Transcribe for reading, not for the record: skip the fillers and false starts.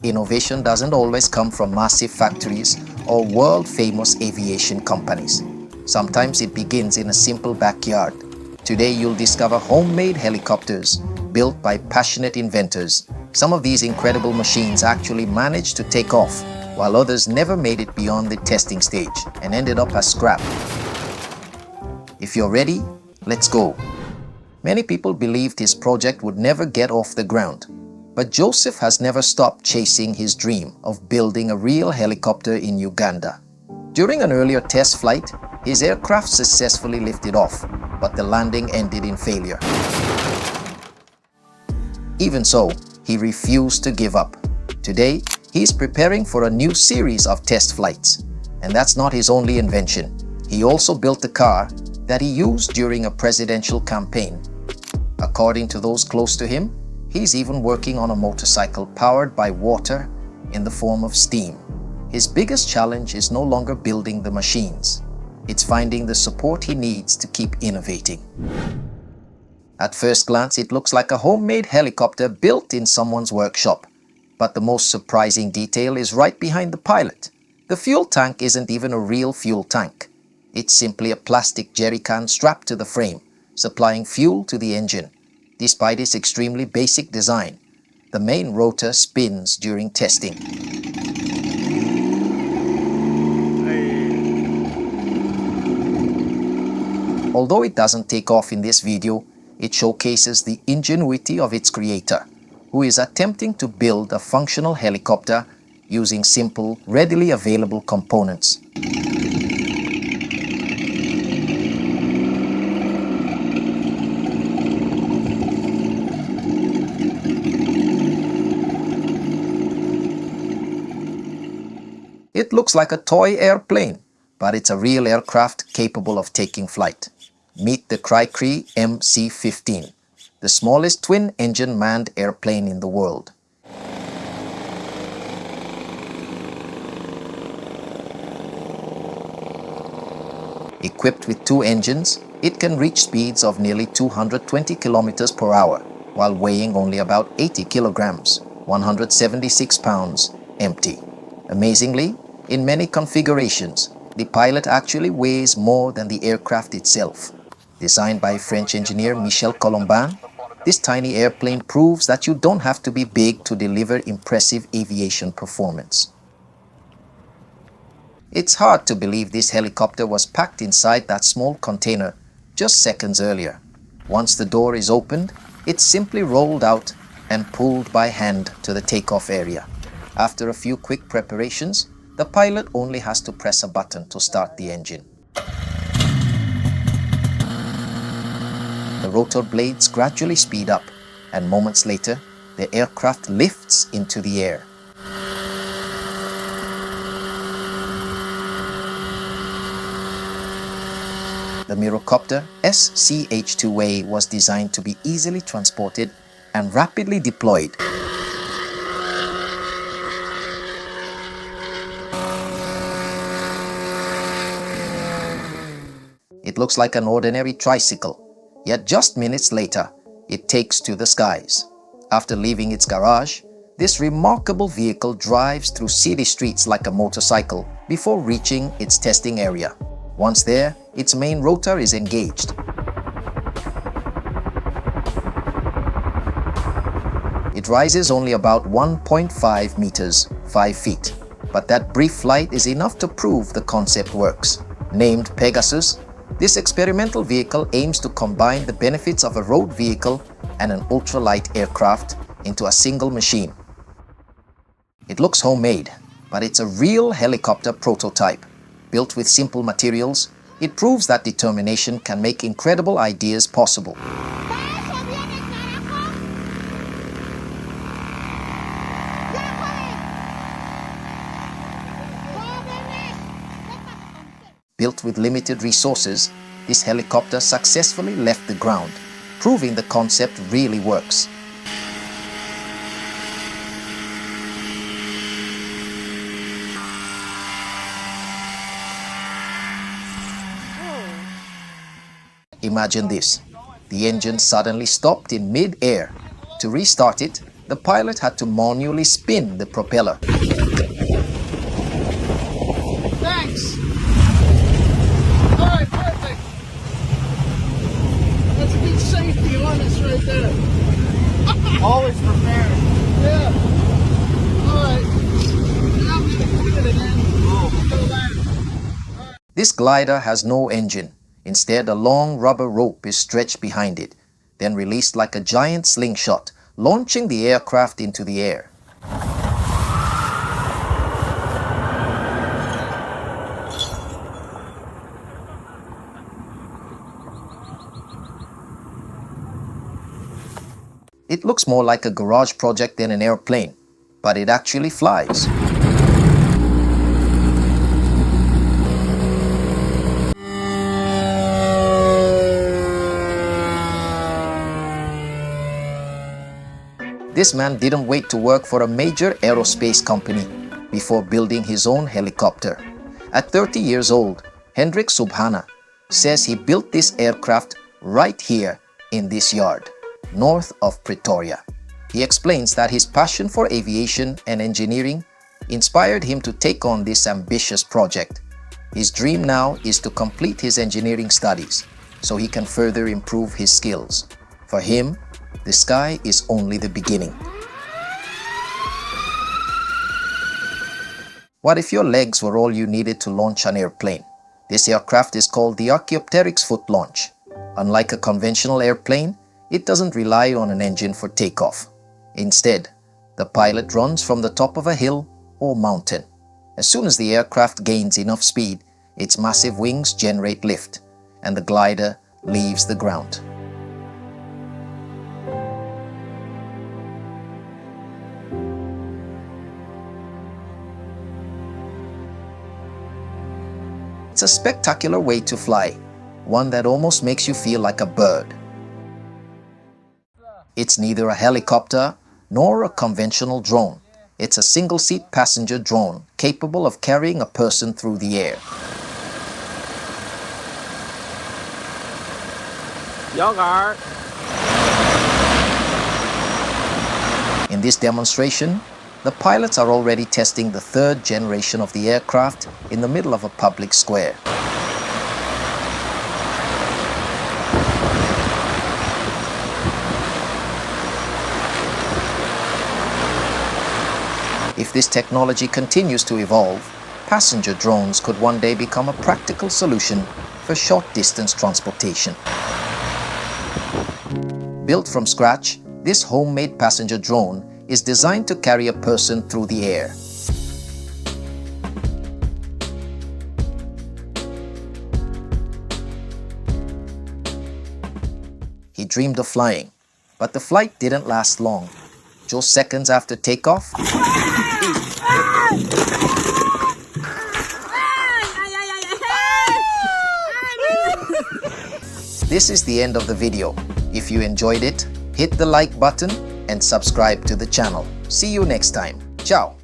Innovation doesn't always come from massive factories or world-famous aviation companies. Sometimes it begins in a simple backyard. Today you'll discover homemade helicopters built by passionate inventors. Some of these incredible machines actually managed to take off, while others never made it beyond the testing stage and ended up as scrap. If you're ready, let's go. Many people believed his project would never get off the ground, but Joseph has never stopped chasing his dream of building a real helicopter in Uganda. During an earlier test flight, his aircraft successfully lifted off, but the landing ended in failure. Even so, he refused to give up. Today, he's preparing for a new series of test flights. And that's not his only invention. He also built a car that he used during a presidential campaign. According to those close to him, he's even working on a motorcycle powered by water in the form of steam. His biggest challenge is no longer building the machines. It's finding the support he needs to keep innovating. At first glance, it looks like a homemade helicopter built in someone's workshop. But the most surprising detail is right behind the pilot. The fuel tank isn't even a real fuel tank. It's simply a plastic jerry can strapped to the frame, supplying fuel to the engine. Despite its extremely basic design, the main rotor spins during testing. Although it doesn't take off in this video, it showcases the ingenuity of its creator, who is attempting to build a functional helicopter using simple, readily available components. It looks like a toy airplane, but it's a real aircraft capable of taking flight. Meet the Cricri MC-15, the smallest twin-engine manned airplane in the world. Equipped with 2 engines, it can reach speeds of nearly 220 kilometers per hour, while weighing only about 80 kilograms, 176 pounds, empty. Amazingly, in many configurations, the pilot actually weighs more than the aircraft itself. Designed by French engineer Michel Colombin, this tiny airplane proves that you don't have to be big to deliver impressive aviation performance. It's hard to believe this helicopter was packed inside that small container just seconds earlier. Once the door is opened, it's simply rolled out and pulled by hand to the takeoff area. After a few quick preparations, the pilot only has to press a button to start the engine. The rotor blades gradually speed up, and moments later, the aircraft lifts into the air. The Mirocopter SCH-2A was designed to be easily transported and rapidly deployed. It looks like an ordinary tricycle, yet just minutes later, it takes to the skies. After leaving its garage, this remarkable vehicle drives through city streets like a motorcycle before reaching its testing area. Once there, its main rotor is engaged. It rises only about 1.5 meters, 5 feet, but that brief flight is enough to prove the concept works. Named Pegasus, this experimental vehicle aims to combine the benefits of a road vehicle and an ultralight aircraft into a single machine. It looks homemade, but it's a real helicopter prototype. Built with simple materials, it proves that determination can make incredible ideas possible. Built with limited resources, this helicopter successfully left the ground, proving the concept really works. Imagine this. The engine suddenly stopped in mid-air. To restart it, the pilot had to manually spin the propeller. Thanks! Alright, perfect! That's a good safety harness right there. Always prepared. Yeah. Alright. Now I'm gonna put it in. Go back. This glider has no engine. Instead, a long rubber rope is stretched behind it, then released like a giant slingshot, launching the aircraft into the air. It looks more like a garage project than an airplane, but it actually flies. This man didn't wait to work for a major aerospace company before building his own helicopter. At 30 years old, Hendrik Subhana says he built this aircraft right here in this yard, north of Pretoria. He explains that his passion for aviation and engineering inspired him to take on this ambitious project. His dream now is to complete his engineering studies so he can further improve his skills. For him, the sky is only the beginning. What if your legs were all you needed to launch an airplane? This aircraft is called the Archaeopteryx foot launch. Unlike a conventional airplane, it doesn't rely on an engine for takeoff. Instead, the pilot runs from the top of a hill or mountain. As soon as the aircraft gains enough speed, its massive wings generate lift, and the glider leaves the ground. It's a spectacular way to fly, one that almost makes you feel like a bird. It's neither a helicopter nor a conventional drone. It's a single-seat passenger drone capable of carrying a person through the air. In this demonstration, the pilots are already testing the third generation of the aircraft in the middle of a public square. If this technology continues to evolve, passenger drones could one day become a practical solution for short-distance transportation. Built from scratch, this homemade passenger drone is designed to carry a person through the air. He dreamed of flying, but the flight didn't last long. Just seconds after takeoff, this is the end of the video. If you enjoyed it, hit the like button and subscribe to the channel. See you next time. Ciao.